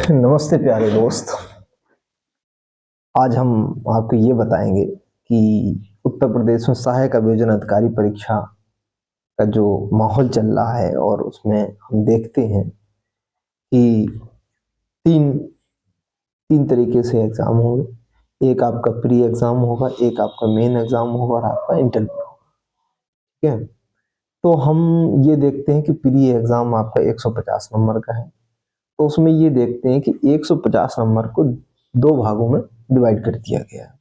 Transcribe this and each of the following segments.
नमस्ते प्यारे दोस्त। आज हम आपको ये बताएंगे कि उत्तर प्रदेश में सहायक अभियोजन अधिकारी परीक्षा का जो माहौल चल रहा है और उसमें हम देखते हैं कि तीन तीन तरीके से एग्ज़ाम होंगे। एक आपका प्री एग्ज़ाम होगा, एक आपका मेन एग्ज़ाम होगा और आपका इंटरव्यू होगा। ठीक है, तो हम ये देखते हैं कि प्री एग्ज़ाम आपका 150 नंबर का है। तो उसमें ये देखते हैं कि 150 नंबर को दो भागों में डिवाइड कर दिया गया है।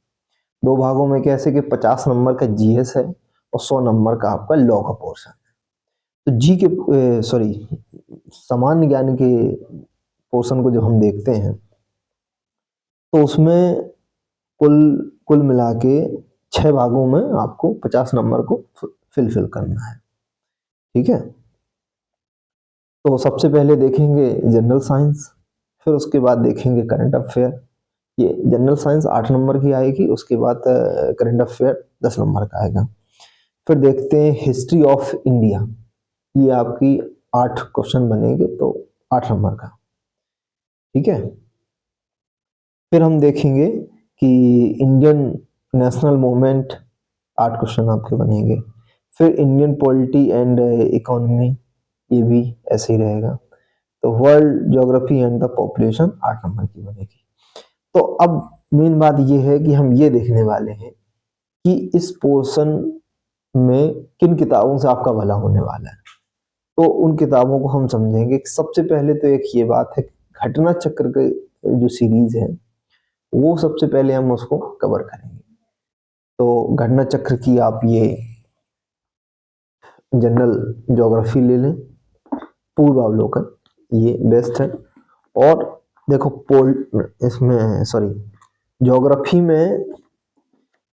दो भागों में कैसे कि 50 नंबर का जीएस है और 100 नंबर का आपका लॉ का पोर्शन है। तो जी के सामान्य ज्ञान के पोर्शन को जब हम देखते हैं तो उसमें कुल कुल मिला के 6 भागों में आपको 50 नंबर को फिल करना है। ठीक है, तो सबसे पहले देखेंगे जनरल साइंस, फिर उसके बाद देखेंगे करंट अफेयर। ये जनरल साइंस 8 नंबर की आएगी, उसके बाद करंट अफेयर 10 नंबर का आएगा। फिर देखते हैं हिस्ट्री ऑफ इंडिया, ये आपकी 8 क्वेश्चन बनेंगे तो 8 नंबर का। ठीक है, फिर हम देखेंगे कि इंडियन नेशनल मूवमेंट, 8 क्वेश्चन आपके बनेंगे। फिर इंडियन पॉलिटी एंड इकोनॉमी, ये भी ऐसे ही रहेगा। तो world geography and the population 8 number की बनेगी। तो अब मेन बात ये है कि हम ये देखने वाले हैं कि इस पोर्शन में किन किताबों से आपका भला होने वाला है। तो उन किताबों को हम समझेंगे। सबसे पहले तो एक ये बात है, घटना चक्र के जो सीरीज है वो सबसे पहले हम उसको कवर करेंगे। तो घटना चक्र की आप ये जनरल ज्योग्राफी ले लें, पूर्वावलोकन, ये बेस्ट है। और देखो इसमें ज्योग्राफी में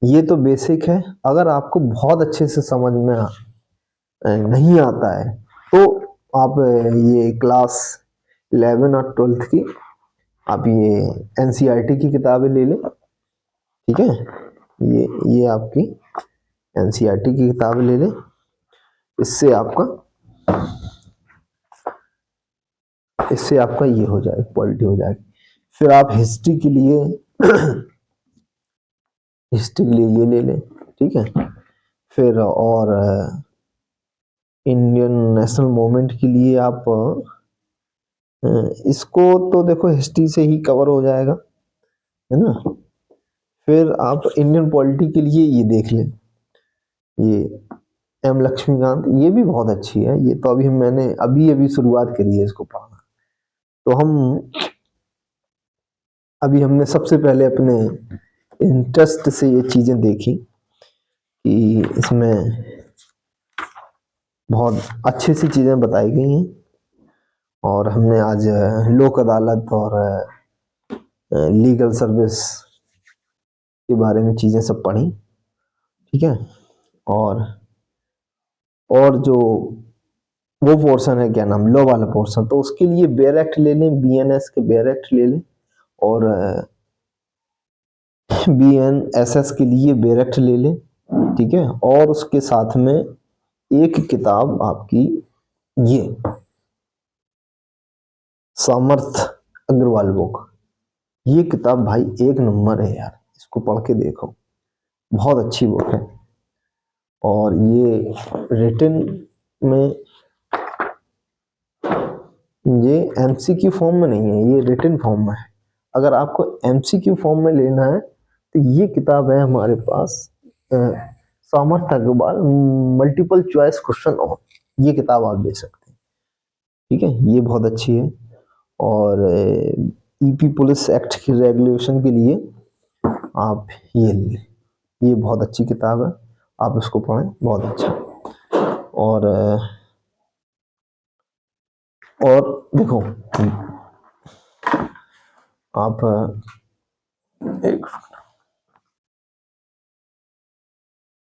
ये तो बेसिक है। अगर आपको बहुत अच्छे से समझ में नहीं आता है तो आप ये क्लास 11 और 12th की आप ये एनसीईआरटी की किताबें ले लें। ठीक है, ये आपकी एनसीईआरटी की किताबें ले लें, इससे आपका ये हो जाएगा, पॉलिटी हो जाएगी। फिर आप हिस्ट्री के लिए ये ले लें। ठीक है, फिर और इंडियन नेशनल मूवमेंट के लिए आप इसको तो देखो हिस्ट्री से ही कवर हो जाएगा, है ना। फिर आप इंडियन पॉलिटी के लिए ये देख लें, ये एम लक्ष्मीकांत, ये भी बहुत अच्छी है। ये तो मैंने अभी शुरुआत करी है इसको पढ़ना। तो हमने सबसे पहले अपने इंटरेस्ट से ये चीजें देखी कि इसमें बहुत अच्छी सी चीजें बताई गई हैं। और हमने आज लोक अदालत और लीगल सर्विस के बारे में चीजें सब पढ़ी। ठीक है, और जो वो पोर्शन है, क्या नाम, लॉ वाला पोर्शन, तो उसके लिए बेयर एक्ट ले लें, बीएनएस के बेयर एक्ट ले लें। और बीएनएसएस के लिए बेयर एक्ट ले लें। ठीक है, और उसके साथ में एक किताब आपकी ये सामर्थ अग्रवाल बुक, ये किताब भाई एक नंबर है यार, इसको पढ़ के देखो, बहुत अच्छी बुक है। और ये रिटन में, ये एमसीक्यू फॉर्म में नहीं है, ये रिटन फॉर्म में है। अगर आपको एमसीक्यू फॉर्म में लेना है तो ये किताब है हमारे पास, Samarth Agarwal multiple choice question on, ये किताब आप ले सकते हैं। ठीक है, ये बहुत अच्छी है। और ईपी पुलिस एक्ट की रेगुलेशन के लिए आप ये ले, ये बहुत अच्छी किताब है, आप इसको पढ़ें, बहुत अच्छा। और देखो आप एक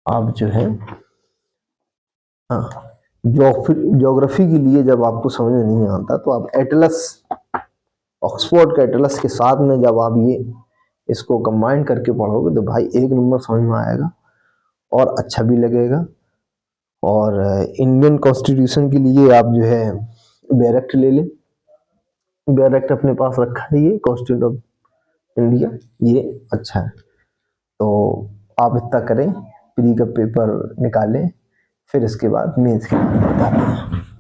आप जो है, हाँ, ज्योग्राफी के लिए जब आपको समझ में नहीं आता तो आप एटलस, ऑक्सफोर्ड के एटलस के साथ में जब आप ये इसको कंबाइन करके पढ़ोगे तो भाई एक नंबर समझ में आएगा और अच्छा भी लगेगा। और इंडियन कॉन्स्टिट्यूशन के लिए आप जो है बैरक्ट ले लें। डायरेक्ट अपने पास रखा है ये कॉन्स्टिट्यूशन ऑफ इंडिया, ये अच्छा है। तो आप इतना करें, प्री का पेपर निकालें, फिर इसके बाद मेंस के बारे में बताते हैं।